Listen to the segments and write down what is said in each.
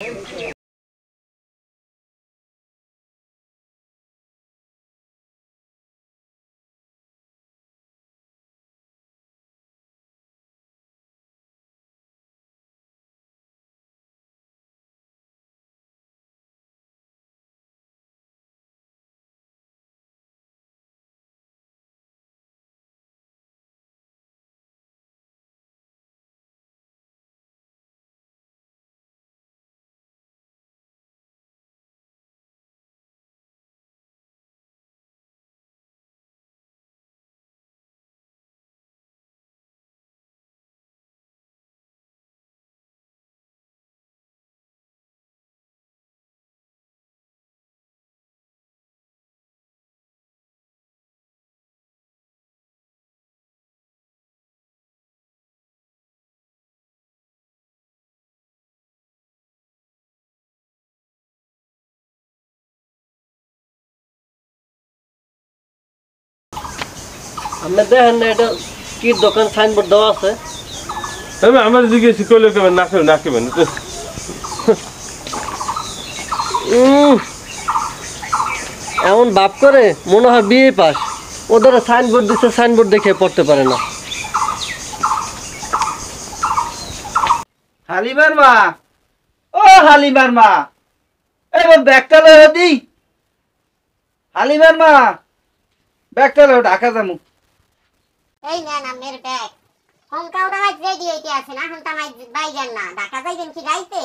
আমরা দেখেন না এটা কি দোকান সাইনবোর্ড দেওয়া আছে। আমি আমার জিজ্ঞেস করলে কেমন না কেমন এমন ভাব করে মনে হয় বিয়ে পাস। ওদের সাইনবোর্ড দিচ্ছে, সাইনবোর্ড দেখে পড়তে পারে না। হালিমার মা, ও হালিমার মা, এবার ব্যাগটা লয়ে দি। হালিমার মা, ব্যাগটা লয়ে ঢাকা যামু। এই নেন আপনার ব্যাগ। হোমটাউটা মাছ রেডি হইতে আছে না, এখন তামাই বাইজান না, ঢাকা যাইবেন কি রাইতে?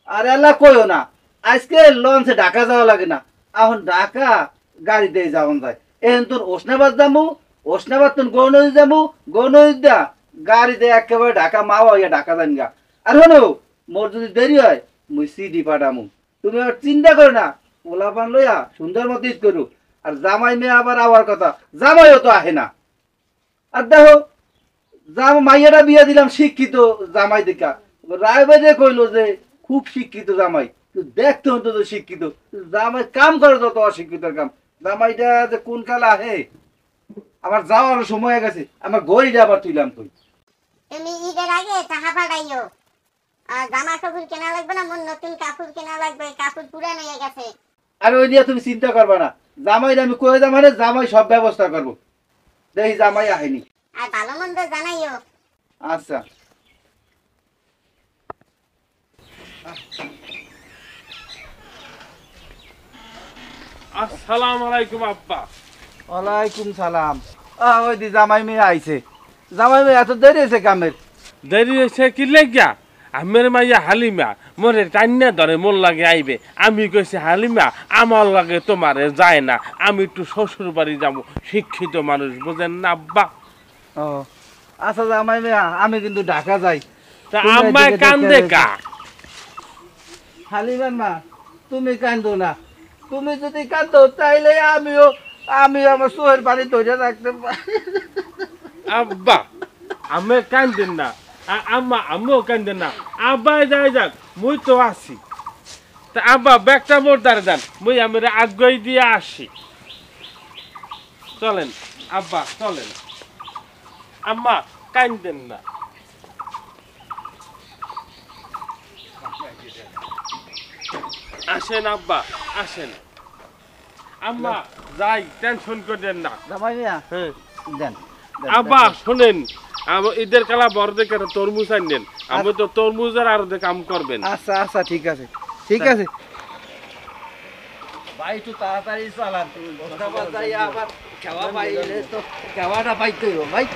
আরে আল্লাহ কইও না, আজকে লঞ্চে ঢাকা যাওয়া লাগে না, এখন ঢাকা গাড়িতে যাওয়া যায়। এখন তোর ওসনাবাদ যামু, ওসনাবাদ তোর গৌনদী যামু, গৌনদী দা গাড়িতে একেবারে ঢাকা মাওয়া হইয়া ঢাকা যান গা। আর হনো মোর যদি দেরি হয় মুই সিডি পাঠামু। তুমি আর চিন্তা করো না, পোলাপান লইয়া সুন্দর মতো ঈদ করু। আর জামাই মেয়ে আবার আওয়ার কথা, জামাইও তো আহে না। আর দেখো মাইয়াটা বিয়া দিলাম শিক্ষিত জামাই দেখা, রায়বাদে কইলো যে খুব শিক্ষিত জামাই, দেখতে হতো তো শিক্ষিত জামাই, কাম করে যত অশিক্ষিতর কাম। জামাইটা যে কোন কালে আহে, আমার যাওয়ার সময় হয়ে গেছে, আমার গড়িটা আবার তুইলাম তুই। তুমি ঈদের আগে টাকা পাঠাইও। জামা কাপড় কেনা লাগবে না, মোর নতুন কাপড় কেনা লাগবে, কাপড় পুরান হয়ে গেছে। আর ওই নিয়ে তুমি চিন্তা করবা না, জামাইটা আমি কয়ে যাম, মানে জামাই সব ব্যবস্থা করবো। দেখি জামাই আহেনি। আর ভালো মন্দ জানাইও। আচ্ছা। আসসালামু আলাইকুম আব্বা। ওয়ালাইকুম সালাম। ওই দি জামাই মেয়ে আইছে। জামাই মেয়ে এত দেরি হয়েছে কামের? দেরি হয়েছে কি লেগা? আমের মাইয়া হালিমা মোরে টান্না ধরে মোর লাগে আইবে। আমি কইছি হালিমা আমার লাগে তোমারে যায় না, আমি একটু শ্বশুর বাড়ি যাবো। শিক্ষিত মানুষ বুঝেন না আব্বা। ও আচ্ছা জামাই মেয়ে, আমি কিন্তু ঢাকা যাই। তা আমায় কান্দে কা? হালিমার মা, তুমি কান্দো না। তুমি যদি কান্দো তাইলে আমিও আমার চোখের পানি ধরে রাখতে পারি। আব্বা আমি কান্দেন না, আম্মা আমিও কান্দেন না। আব্বাই যাই যাক, মুই তো আছি। তা আব্বা ব্যাগটা মোর দ্বারে দেন, মুই আমার আগ্রহ দিয়ে আসি। চলেন আব্বা চলেন। আম্মা কান্দেন না। আসেন আব্বা আসেন। আম্মা যাই, টেনশন করেন না। জামাই মেয়া হ্যাঁ দেন। আব্বা শোনেন, ঈদের কালা বড় দেখে তরমুজ আনেন। আমি তো তরমুজের আর কাম করবেন। আচ্ছা আচ্ছা ঠিক আছে, ঠিক আছে ভাই, একটু তাড়াতাড়ি চালান। তুমি আবার খাওয়া পাইলে তো খাওয়াটা পাইতে হইব ভাই।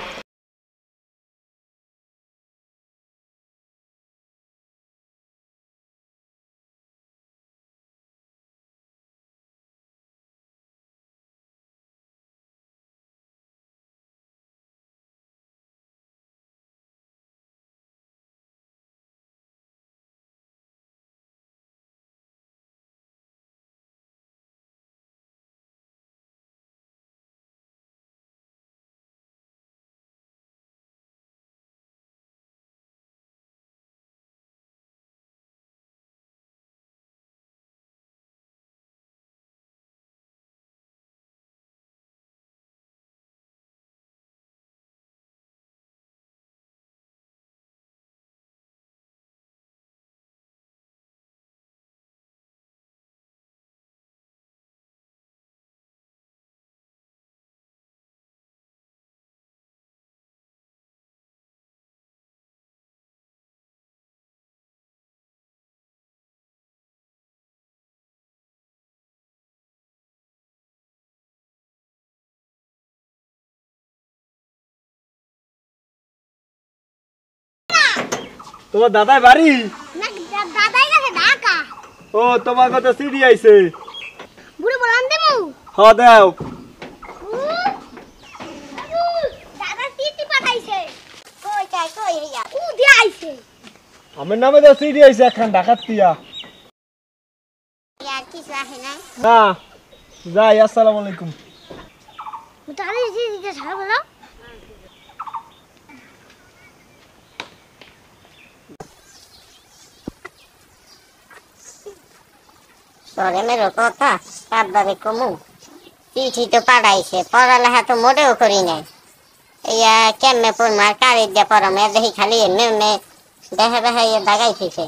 তোমার দাদাই বাড়ি? না দাদাই গেছে ঢাকা। ও তোমার কথা সিডি আইছে। বুড়ি বলান দেবো। হ দাও। দাদা চিঠি পাঠাইছে। কই চাই কই হইয়া ও দিয়ে আইছে। আমার নামে তো সিডি আইছে এখন ঢাকাত দিয়া। আর কিছু আসে নাই না যাই, আসসালামু আলাইকুম। তাহলে চিঠিটা ছাড়া বলো। তোরে মেরো কথা কাবদারে কমু চিঠি তো পাঠাইছে পড়ালেখা তো মোটেও করি নাই ইয়া কেমনে পড়ম আর কারে দিয়ে পড়াম দেখি খালি এমনি এমনি দেখা দেখা ইয়ে দাগাইতেছে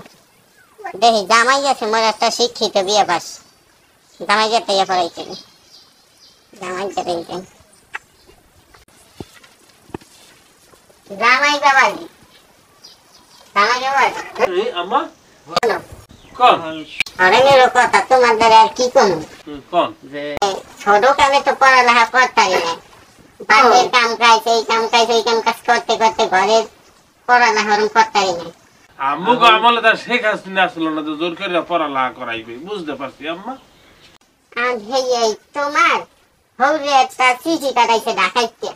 দেখি জামাই গেছে মোর একটা শিক্ষিত বিয়ে পাস জামাই যেতে ইয়ে পড়াইছে জামাই যেতে জামাই বাবাজি জামাই বাবাজি এই আম্মা কোন আরে মেরো কথা তোমার দ্বারা আর কি কমু কোন যে ছোট কালে তো পড়ালেখা করতারি না বাড়ির কাম কাজ এই কাম কাজ ওই কাম কাজ করতে করতে ঘরের পড়ালেখা করতারি না আম্মু গো আমলে তার শেখ হাসিনা আসলো না তো জোর করে পড়ালেখা করাইবে বুঝতে পারছি আম্মা আর এই তোমার হৌরে একটা চিঠি কাটাইছে ঢাকাইতে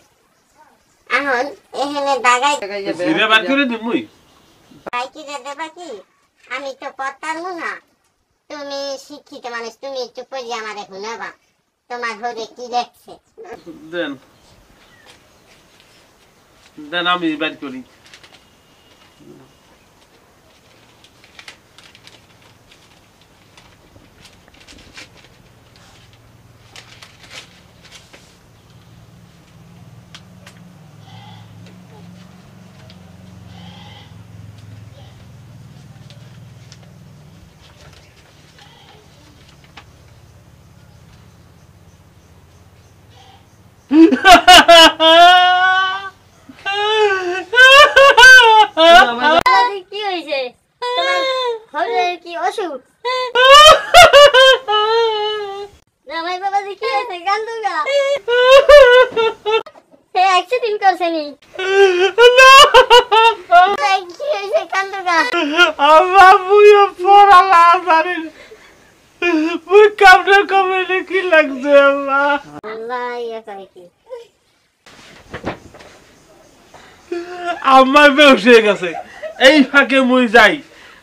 এখন এখানে দাগাই সিরে বার করে দিমুই কি দেবা কি আমি তো পড়তারমু না তুমি শিক্ষিত মানুষ তুমি একটু পড়ি আমার এখন নেবা তোমার হৌরে কি দেখছে দেন দেন আমি বার করি কি হইছে তোমার হরে কি অসুখ জামাই বাবাজি কি হইছে গান্দুগা হে অ্যাক্সিডেন্ট করছেনি কি হইছে গান্দুগা আম্মা বুঝে পড়ালেখা জানি মুই কামড়ে কামড়ে কি লাগছে আম্মা আল্লাহ ইয়া করে কি আমার বেউস হয়ে গেছে এই ফাঁকে মুই যাই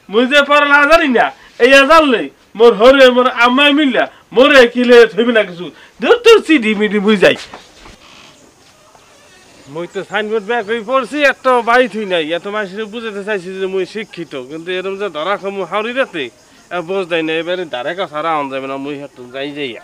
মুই যে পড়ালেখা জানি না এই জানলে মোর হরে মোর আম্মাই মিললা মোরে কিলে থইবি না কিছু দূর তোর চিঠি মিটি মুই যাই মুই তো সাইনবোর্ড ব্যাগ হয়ে পড়ছি এত বাড়ি থুই নাই এত মানুষের বুঝাতে চাইছি যে মুই শিক্ষিত কিন্তু এরকম যে ধরা খামু হাওড়ি রাতে বোঝ দেয় না এবারে ধারে কাছারা আন যাবে না মুই হাত যাই যাইয়া